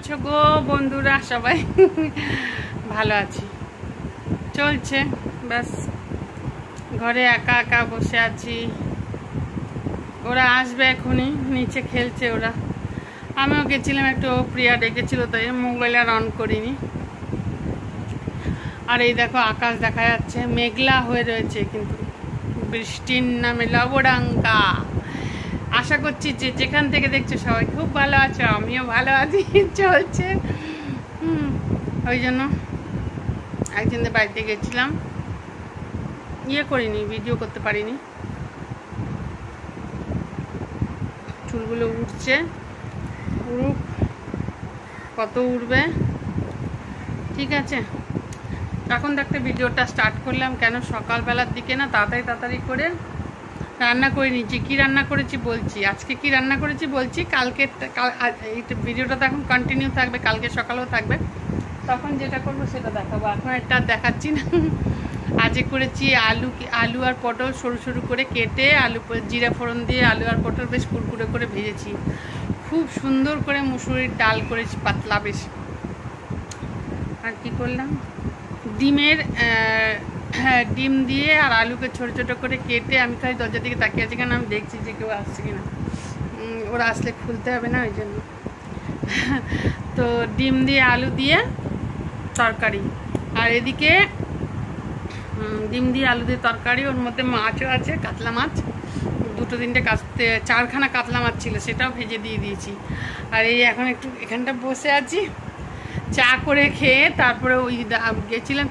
আছো গো বন্ধুরা সবাই? ভালো আছি, চলছে ব্যাস। ঘরে একা একা বসে আছি। ওরা আসবে এখনই, নিচে খেলছে ওরা। আমিও গেছিলাম একটু, প্রিয়া ডেকেছিল তাই মোবাইল আর অন করিনি। আর এই দেখো আকাশ দেখা যাচ্ছে, মেঘলা হয়ে রয়েছে কিন্তু বৃষ্টির নামে লবডাঙ্কা। আশা করছি যে যেখান থেকে দেখছো সবাই খুব ভালো আছো, আমিও ভালো আছি। চলছে ওই জন্য একজনদের বাড়িতে গেছিলাম, করিনি, ভিডিও করতে পারিনি। চুলগুলো উঠছে, উড়ুক, কত উঠবে, ঠিক আছে। এখন দেখতে ভিডিওটা স্টার্ট করলাম কেন, সকালবেলার দিকে না তাড়াতাড়ি করে রান্না করে নিচ্ছি। কী রান্না করেছি বলছি, আজকে কি রান্না করেছি বলছি। কালকে এই ভিডিওটা তো এখন কন্টিনিউ থাকবে, কালকে সকালেও থাকবে। তখন যেটা করবো সেটা দেখাবো, এখন একটা দেখাচ্ছি না। আজকে করেছি আলু আর পটল সরু সরু করে কেটে, জিরা ফোড়ন দিয়ে আলু আর পটল বেশ কুড়কুড়ে করে ভেজেছি। খুব সুন্দর করে মুসুরির ডাল করেছি, পাতলা বেশ। আর কি করলাম, ডিম দিয়ে আর আলুকে ছোটো ছোটো করে কেটে, আমি খালি দরজার দিকে তাকিয়ে আছি কেন আমি দেখছি যে কেউ আসছে কিনা। ওরা আসলে খুলতে হবে না ওই জন্য। তো ডিম দিয়ে আলু দিয়ে তরকারি, আর এদিকে ডিম দিয়ে আলু দিয়ে তরকারি, ওর মধ্যে মাছও আছে, কাতলা মাছ। দুটো তিনটে চারখানা কাতলা মাছ ছিল, সেটাও ভেজে দিয়ে দিয়েছি। আর এই এখন একটু এখানটা বসে আছি, চা করে খেয়ে তারপরে ওই গেছিলাম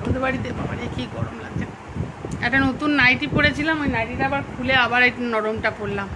ওদের বাড়িতে। বাবারে কি গরম লাগছে। একটা নতুন নাইটি পরেছিলাম, ওই নাইটিটা আবার খুলে আবার একটু নরমটা পরলাম।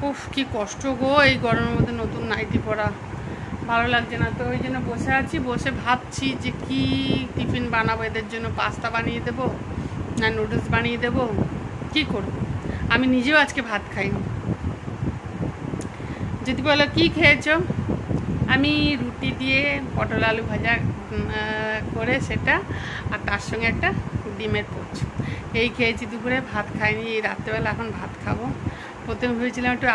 উফ কি কষ্ট গো, এই গরমের মধ্যে নতুন নাইটি পরা ভালো লাগছে না। তো ওই জন্য বসে আছি, বসে ভাবছি যে কি টিফিন বানাবো এদের জন্য। পাস্তা বানিয়ে দেবো না নুডলস বানিয়ে দেবো, কি করবো। আমি নিজেও আজকে ভাত খাইনি। যদি বলো কি খেয়েছো, আমি রুটি দিয়ে পটল আলু ভাজা করে সেটা, আর তার সঙ্গে একটা ডিমের পোচ, এই খেয়েছি দুপুরে। ভাত খাইনি, এই রাত্রেবেলা এখন ভাত খাবো। প্রথমে ভেবেছিলাম একটু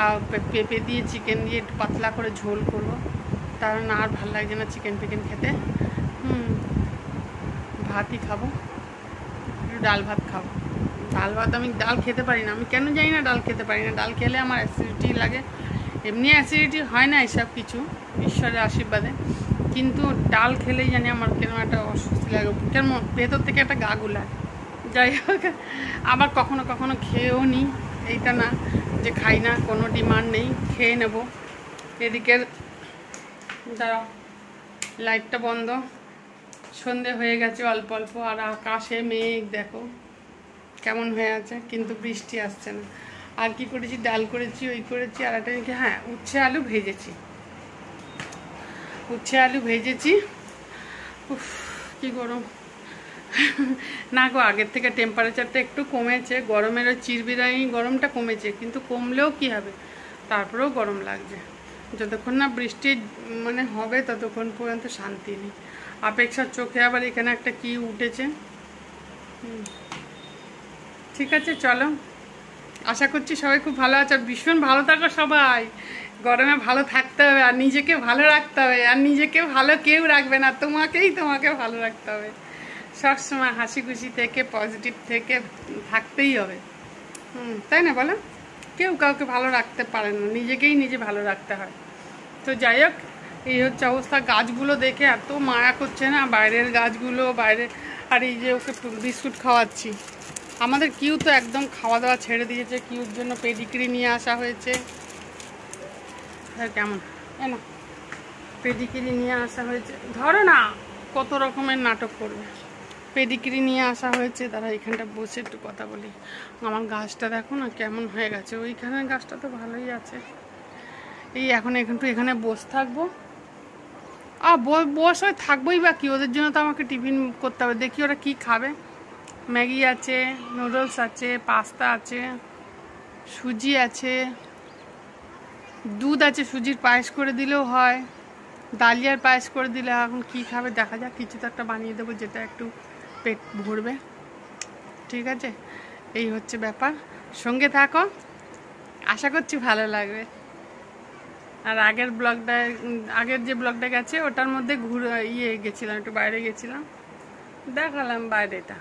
পেঁপে দিয়ে চিকেন দিয়ে একটু পাতলা করে ঝোল করবো, কারণ আর ভালো লাগছে না চিকেন ফিকেন খেতে। ভাতই খাবো, একটু ডাল ভাত খাবো। ডাল ভাত আমি ডাল খেতে পারি না, আমি কেন জানি না ডাল খেতে পারি না। ডাল খেলে আমার অ্যাসিডিটি লাগে। এমনি অ্যাসিডিটি হয় না এসব কিছু, ঈশ্বরের আশীর্বাদে, কিন্তু ডাল খেলেই জানি আমার কেন একটা অস্বস্তি লাগে, কেমন ভেতর থেকে একটা গা গুলায়। যাই হোক, আবার কখনো কখনো খেয়েও নিই, এইটা না যে খাই না, কোনো ডিমান্ড নেই, খেয়ে নেব। এদিকের দাঁড়াও, লাইটটা বন্ধ, সন্ধে হয়ে গেছে অল্প অল্প, আর আকাশে মেঘ দেখো কেমন হয়ে আছে, কিন্তু বৃষ্টি আসছে না। আর কি করেছি, ডাল করেছি, ওই করেছি, আর একটা হ্যাঁ উচ্ছে আলু ভেজেছি। উফ কি গরম। না গো, আগের থেকে টেম্পারেচারটা একটু কমেছে, গরমের ওই চিরবিরানি গরমটা কমেছে, কিন্তু কমলেও কি হবে, তারপরেও গরম লাগছে। যতক্ষণ না বৃষ্টি হবে ততক্ষণ পর্যন্ত শান্তি নেই। অপেক্ষার চোখে আবার এখানে একটা কি উঠেছে। ঠিক আছে চলো, আশা করছি সবাই খুব ভালো আছে, ভীষণ ভালো থাকো সবাই। গরমে ভালো থাকতে হবে, আর নিজেকে ভালো রাখতে হবে, আর নিজেকে ভালো কেউ রাখবে না, তোমাকে ভালো রাখতে হবে। সবসময় হাসি খুশি থেকে, পজিটিভ থেকে থাকতেই হবে, তাই না বলো? কেউ কাউকে ভালো রাখতে পারে না, নিজেকেই নিজে ভালো রাখতে হয়। তো যাই হোক, এই হচ্ছে অবস্থা। গাছগুলো দেখে এত মায়া করছে না, বাইরের গাছগুলো বাইরে। আর এই যে ওকে বিস্কুট খাওয়াচ্ছি, আমাদের কিউ তো একদম খাওয়া দাওয়া ছেড়ে দিয়েছে। কিউর জন্য পেডিগ্রি নিয়ে আসা হয়েছে। কেমন না, পেডিগ্রি নিয়ে আসা হয়েছে, ধরো না কত রকমের নাটক করবে। পেডিগ্রি নিয়ে আসা হয়েছে, তারা এখানটা বসে একটু কথা বলি। আমার গাছটা দেখো না কেমন হয়ে গেছে, ওইখানের গাছটা তো ভালোই আছে। এই এখন এখানে বসে থাকবো, বসে থাকবোই বা কি, ওদের জন্য তো আমাকে টিফিন করতে হবে। দেখি ওরা কি খাবে। ম্যাগি আছে, নুডলস আছে, পাস্তা আছে, সুজি আছে, দুধ আছে, সুজির পায়েস করে দিলেও হয়, ডালিয়ার পায়েস করে দিলে। এখন কি খাবে দেখা যাক, কিছু তো একটা বানিয়ে দেবো যেটা একটু পেট ভরবে। ঠিক আছে, এই হচ্ছে ব্যাপার। সঙ্গে থাকো, আশা করছি ভালো লাগবে। আর আগের যে ব্লগটা গেছে ওটার মধ্যে গেছিলাম, একটু বাইরে গেছিলাম, দেখালাম বাইরেটা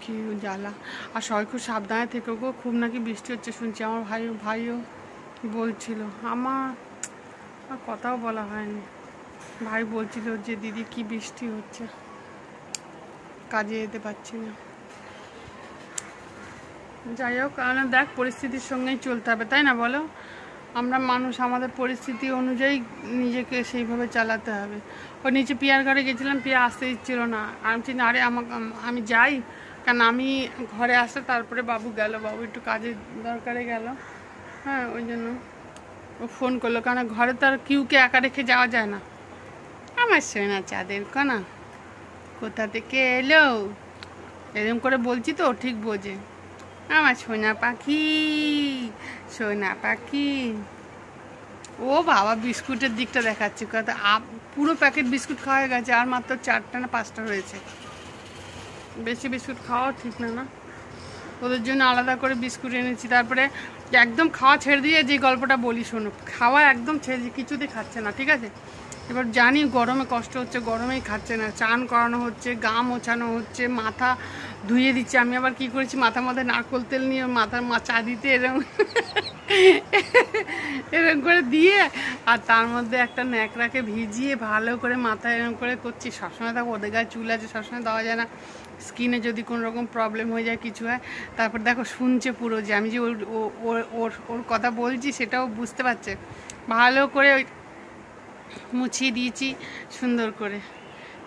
কি জ্বালা। আর সবাই খুব সাবধানে থেকো গো, খুব নাকি বৃষ্টি হচ্ছে শুনছি। আমার ভাইও বলছিল, আমার কথাও বলা হয়নি, ভাই বলছিল যে দিদি কি বৃষ্টি হচ্ছে, কাজে যেতে পারছি না। যাই হোক, দেখ পরিস্থিতির সঙ্গেই চলতে হবে, তাই না বলো? আমরা মানুষ, আমাদের পরিস্থিতি অনুযায়ী নিজেকে সেইভাবে চালাতে হবে। ও নিচে পিয়ার ঘরে গেছিলাম, পিয়া আসতে দিচ্ছিল না। আমি চিনি আরে আমি যাই, কারণ আমি ঘরে আসতে তারপরে বাবু গেল, বাবু একটু কাজের দরকারে গেল, হ্যাঁ ওই জন্য ও ফোন করলো, কারণ ঘরে তো আর কিউকে একা রেখে যাওয়া যায় না। আমার সোনা চাঁদের কণা কোথা থেকে এলো, এরকম করে বলছি তো ঠিক বোঝে। আমার সোনা পাখি। ও বাবা, বিস্কুটের দিকটা দেখাচ্ছে, কথা পুরো প্যাকেট বিস্কুট খাওয়া হয়ে গেছে, আর মাত্র 4টা না 5টা রয়েছে। বেশি বিস্কুট খাওয়া ঠিক না, ওদের জন্য আলাদা করে বিস্কুট এনেছি। তারপরে একদম খাওয়া ছেড়ে দিয়ে যে গল্পটা বলি শোনো, খাওয়া একদম ছেড়ে দিয়ে কিছুতেই খাচ্ছে না, ঠিক আছে? এবার জানি গরমে কষ্ট হচ্ছে, গরমেই খাচ্ছে না, চান করানো হচ্ছে, গা মোছানো হচ্ছে, মাথা ধুয়ে দিচ্ছে। আমি আবার কি করেছি, মাথার মধ্যে নারকোল তেল নিয়ে মাথার চা দিতে এরকম করে দিয়ে, আর তার মধ্যে একটা ন্যাকড়াকে ভিজিয়ে ভালো করে মাথায় এরকম করে করছি। সবসময় দেখো ওদের গায়ে চুল আছে, সবসময় দেওয়া যায় না, স্কিনে যদি কোনো রকম প্রবলেম হয়ে যায়, কিছু হয়। তারপর দেখো শুনছে পুরো, যে আমি যে ওর কথা বলছি সেটাও বুঝতে পারছে। ভালো করে মুছিয়ে দিয়েছি সুন্দর করে।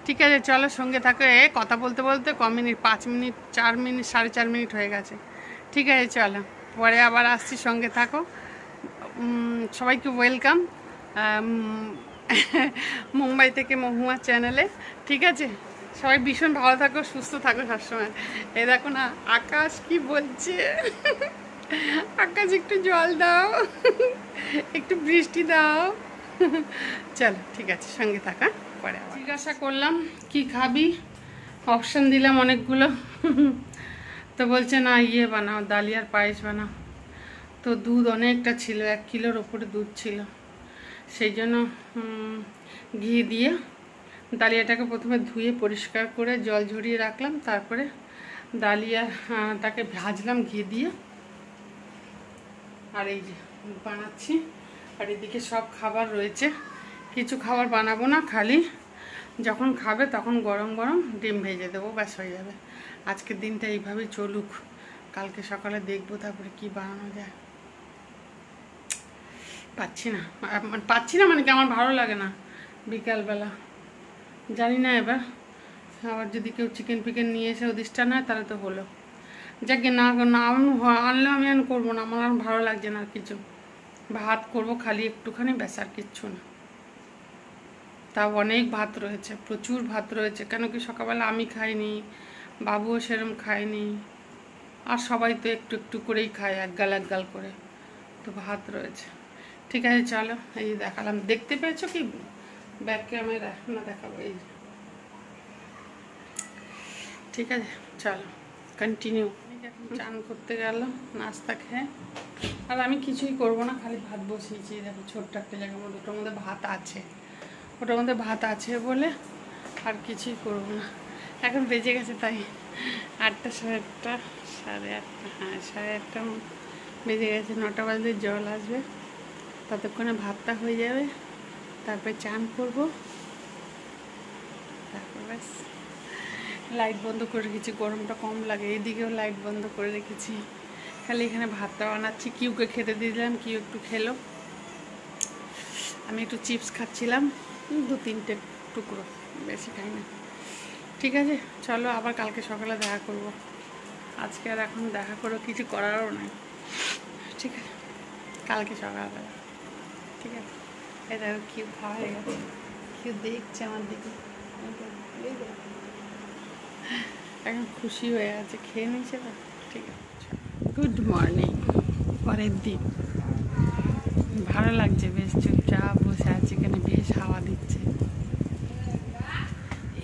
ঠিক আছে, চলো সঙ্গে থাকো। কথা বলতে বলতে মিনিট, 5 মিনিট, 4 মিনিট, 4.5 মিনিট হয়ে গেছে। ঠিক আছে, চলো পরে আবার আসছি, সঙ্গে থাকো। সবাইকে ওয়েলকাম মুম্বাই থেকে মহুয়া চ্যানেলে। ঠিক আছে, সবাই ভীষণ ভালো থাকো, সুস্থ থাকো সবসময়। এই দেখো না আকাশ কি বলছে, আকাশ একটু জল দাও, একটু বৃষ্টি দাও। চলো ঠিক আছে, সঙ্গে থাকা। পরে জিজ্ঞাসা করলাম কি খাবি, অপশান দিলাম অনেকগুলো, তো বলছে না বানাও, ডালিয়ার পায়েস বানাও। তো দুধ অনেকটা ছিল, 1 কিলোর ওপরে দুধ ছিল, সেই জন্য ঘি দিয়ে ডালিয়াটাকে প্রথমে ধুয়ে পরিষ্কার করে জল ঝরিয়ে রাখলাম, তারপরে ডালিয়াটাকে ভাজলাম ঘি দিয়ে। আর এই যে বানাচ্ছি, আর এদিকে সব খাবার রয়েছে, কিছু খাবার বানাবো না, খালি যখন খাবে তখন গরম গরম ডিম ভেজে দেবো, ব্যাস হয়ে যাবে। আজকের দিনটা এইভাবেই চলুক, কালকে সকালে দেখবো তারপরে কি বানানো যায়। পাচ্ছি না মানে কি, আমার ভালো লাগে না বিকালবেলা, জানি না এবার আবার যদি কেউ চিকেন ফিকেন নিয়ে এসে অধিষ্ঠান হয় তাহলে তো হলো। যাকে না আনলেও আমি আর করবো না, আমার আর ভালো লাগছে না আর কিছু। ভাত করবো খালি একটুখানি, ব্যাস, আর কিচ্ছু না। তাও অনেক ভাত রয়েছে, প্রচুর ভাত রয়েছে, কেন কি সকালবেলা আমি খাইনি, বাবুও সেরম খায়নি, আর সবাই তো একটু একটু করেই খায়, এক গাল করে, তো ভাত রয়েছে। ঠিক আছে, চলো এই দেখালাম, দেখতে পেয়েছো কি ব্যাক ক্যামেরা? না দেখাবো, এই ঠিক আছে, চলো কন্টিনিউ। চান করতে গেল, নাস্তা খেয়ে, আর আমি কিছুই করবো না, খালি ভাত বসিয়েছি। দেখো ছোট্ট একটা জায়গার মধ্যে, ওটার মধ্যে ভাত আছে বলে আর কিছুই করবো না। এখন বেজে গেছে তাই 8টা, 8:30, 8:30, হ্যাঁ 8:30 বেজে গেছে। 9টা বাজলে জল আসবে, ততক্ষণে ভাতটা হয়ে যাবে, তারপরে চান করবো, তারপর ব্যাস। লাইট বন্ধ করে রেখেছি, গরমটা কম লাগে, এদিকেও লাইট বন্ধ করে রেখেছি, খালি এখানে ভাতটা বানাচ্ছি। কিউকে খেতে দিয়ে দিলাম, কিউ একটু খেলো, আমি একটু চিপস খাচ্ছিলাম, 2-3টে টুকরো, বেশি খাই না। ঠিক আছে, চলো আবার কালকে সকালে দেখা করব। আজকে আর এখন দেখা করো কিছু করারও নাই, ঠিক আছে, কালকে সকালবেলা। ঠিক আছে, এই দেখো কিউ খাওয়া হয়ে গেছে, কিউ দেখছে আমার দিকে, এখন খুশি হয়ে আছে, খেয়ে নিয়েছে তো। ঠিক আছে, গুড মর্নিং, পরের দিন। ভালো লাগছে, বেশ চুপচাপ বসে আছে এখানে, বেশ হাওয়া দিচ্ছে।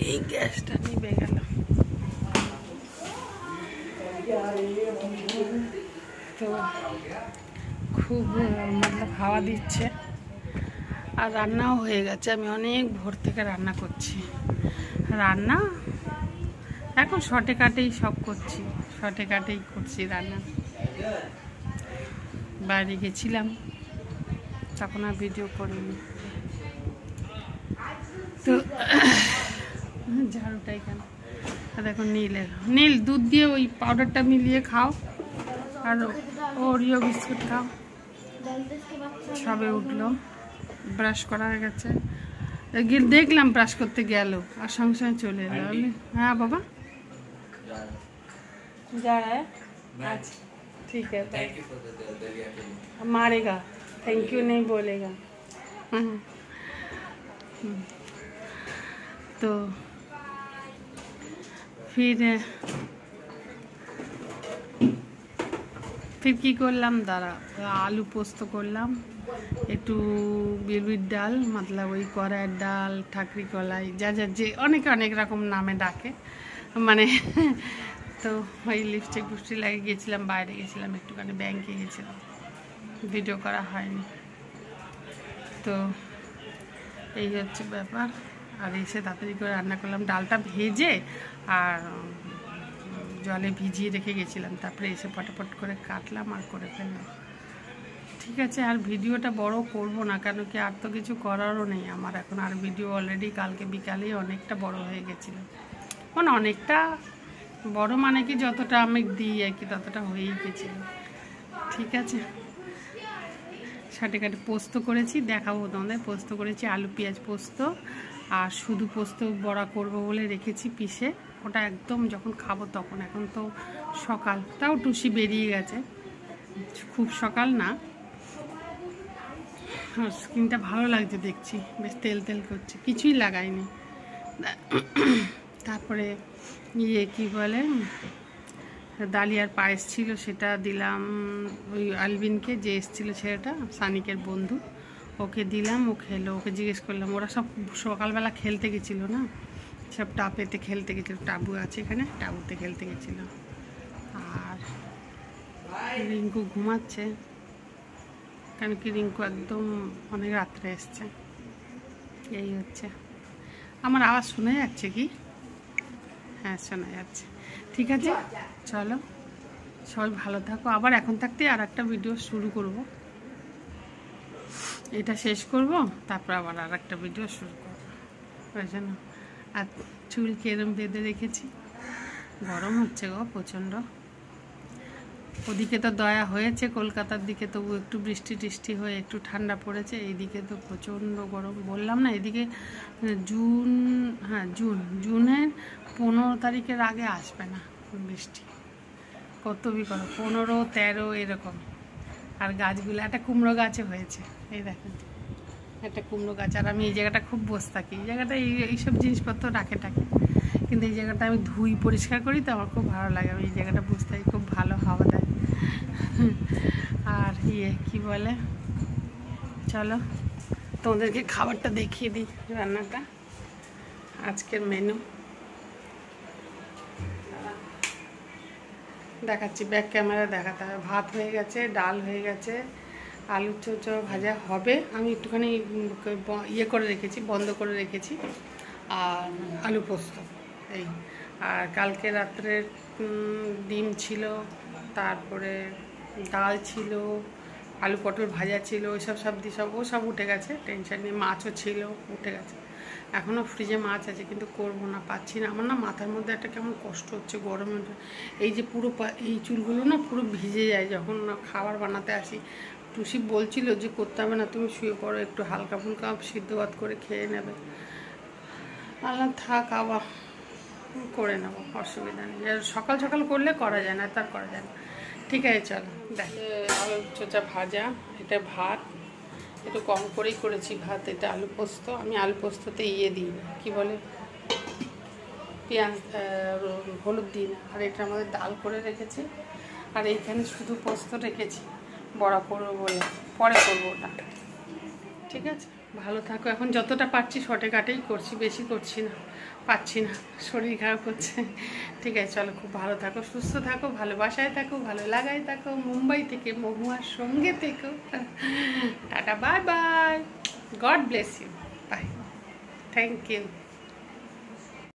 এই গ্যাসটা নিভে গেল, তো খুব মতলব হাওয়া দিচ্ছে, আর রান্নাও হয়ে গেছে। আমি অনেক ভোর থেকে রান্না করছি। রান্না এখন শর্টে কাটেই সব করছি, শর্টে কাটেই করছি রান্না। বাইরে গেছিলাম, তখন আর ভিডিও করিনি। তো ঝাড়ুটাই কেন দেখো, নীল দুধ দিয়ে ওই পাউডারটা মিলিয়ে খাও, আর ওরিও বিস্কুট খাও। সবে উঠলো, ব্রাশ করা হয়ে গেছে, দেখলাম ব্রাশ করতে গেল আর সঙ্গে সঙ্গে চলে এলো। হ্যাঁ বাবা जा रहा है आज, ठीक है, मारेगा, थैंक यू नहीं बोलेगा। तो फिर কি করলাম, দাঁড়া, আলু পোস্ত করলাম, একটু বিউলির ডাল, মতলব ওই কড়াইয়ের ডাল, ঠাকরি কলাই, যা যা যে অনেকে অনেক রকম নামে ডাকে, মানে। তো ওই লিপস্টিক ফুস্টিক লাগিয়ে গিয়েছিলাম, বাইরে গেছিলাম একটুখানি, ব্যাংকে গেছিলাম, ভিডিও করা হয়নি। তো এই হচ্ছে ব্যাপার। আর এসে তাড়াতাড়ি করে রান্না করলাম, ডালটা ভেজে আর জলে ভিজিয়ে রেখে গেছিলাম, তারপরে এসে ফটাফট করে কাটলাম আর করে ফেললাম। ঠিক আছে, আর ভিডিওটা বড় করব না, কেন কি আর তো কিছু করারও নেই আমার এখন। আর ভিডিও অলরেডি কালকে বিকালেই অনেকটা বড় হয়ে গেছিলো, মানে অনেকটা বড় মানে কি যতটা আমি দিই আর কি ততটা হয়েই গেছিলো। ঠিক আছে, সাটে কাটে পোস্ত করেছি, দেখাবো তোমাদের। পোস্ত করেছি, আলু পেঁয়াজ পোস্ত, আর শুধু পোস্ত বড়া করব বলে রেখেছি পিষে, ওটা একদম যখন খাবো তখন। এখন তো সকাল, তাও টুসি বেরিয়ে গেছে, খুব সকাল না। স্কিনটা ভালো লাগছে দেখছি, বেশ তেল তেল করছে, কিছুই লাগাইনি। তারপরে কি বলে, ডালিয়ার পায়েস ছিল, সেটা দিলাম ওই আলবিনকে, যে এসেছিলো ছেলেটা, সানিকের বন্ধু, ওকে দিলাম, ও খেলো। ওকে জিজ্ঞেস করলাম, ওরা সব সকালবেলা খেলতে গেছিলো না, সব টাপেতে খেলতে গেছিলো, টাবু আছে এখানে, টাবুতে খেলতে গেছিলো। আর রিঙ্কু ঘুমাচ্ছে, কেন কি রিঙ্কু একদম অনেক রাত্রে এসছে। এই হচ্ছে। আমার আওয়াজ শোনা যাচ্ছে কি? হ্যাঁ শোনা যাচ্ছে। ঠিক আছে, চলো সবাই ভালো থাকো। আবার এখন থাকতে আর একটা ভিডিও শুরু করব, এটা শেষ করব, তারপর আবার আর একটা ভিডিও শুরু করব, ওই জন্য। আর চুল কেরম বেঁধে রেখেছি, গরম হচ্ছে গো প্রচণ্ড। ওদিকে তো দয়া হয়েছে, কলকাতার দিকে তবু একটু বৃষ্টি টিষ্টি হয়ে একটু ঠান্ডা পড়েছে, এইদিকে তো প্রচণ্ড গরম। বললাম না, এদিকে জুন, হ্যাঁ জুনের 15 তারিখের আগে আসবে না বৃষ্টি। কত গরম, 15, 13 এরকম। আর গাছগুলো, একটা কুমড়ো গাছে হয়েছে, এই দেখেন একটা কুমড়ো গাছ। আর আমি এই জায়গাটা খুব বসে থাকি, এই জায়গাটা এইসব জিনিসপত্র রাখে টাকে, কিন্তু এই জায়গাটা আমি ধুই পরিষ্কার করি, তো আমার খুব ভালো লাগে। আমি এই জায়গাটা বসতে থাকি, খুব ভালো হাওয়া দেয়। আর কি বলে, চলো তোমাদেরকে খাবারটা দেখিয়ে দিই, রান্নাটা, আজকের মেনু দেখাচ্ছি, ব্যাক ক্যামেরা দেখাতে হবে। ভাত হয়ে গেছে, ডাল হয়ে গেছে, আলুর চোচো ভাজা হবে, আমি একটুখানি করে রেখেছি, বন্ধ করে রেখেছি, আর আলু পোস্ত এই। আর কালকে রাত্রের ডিম ছিল, তারপরে ডাল ছিল, আলু পটল ভাজা ছিল, ওইসব সবজি সব উঠে গেছে, টেনশন নেই। মাছও ছিল, উঠে গেছে। এখনও ফ্রিজে মাছ আছে, কিন্তু করবো না, পাচ্ছি না। আমার না মাথার মধ্যে একটা কেমন কষ্ট হচ্ছে গরমের, এই যে পুরো এই চুলগুলো না পুরো ভিজে যায় যখন খাবার বানাতে আসি। টুসি বলছিল যে করতে হবে না, তুমি শুয়ে পড়ো, একটু হালকা ফুলকা সিদ্ধ ভাত করে খেয়ে নেবে। আল্লাহ থাক, আবার করে নেবো, অসুবিধা নেই। সকাল সকাল করলে করা যায় না, তার করা যায় না। ঠিক আছে, চলো দেখ। আলু চোচা ভাজা, এটা ভাত, একটু কম করেই করেছি ভাত। এটা আলু পোস্ত, আমি আলু পোস্ততে দিই না, কী বলে, পেঁয়াজ হলুদ দিই না। আর এটা আমাদের ডাল করে রেখেছি, আর এইখানে শুধু পোস্ত রেখেছি, বড়া করবো বলে, পরে করবো ওটা। ঠিক আছে। ভালো থাকো। এখন যতটা পারছি শর্টে কাটেই করছি, বেশি করছি না, পাচ্ছি না, শরীর খারাপ হচ্ছে। ঠিক আছে, চলো, খুব ভালো থাকো, সুস্থ থাকো, ভালোবাসায় থাকো, ভালো লাগায় থাকো, মুম্বাই থেকে মহুয়ার সঙ্গে থেকো। Tata, bye bye, God bless you, bye, thank you.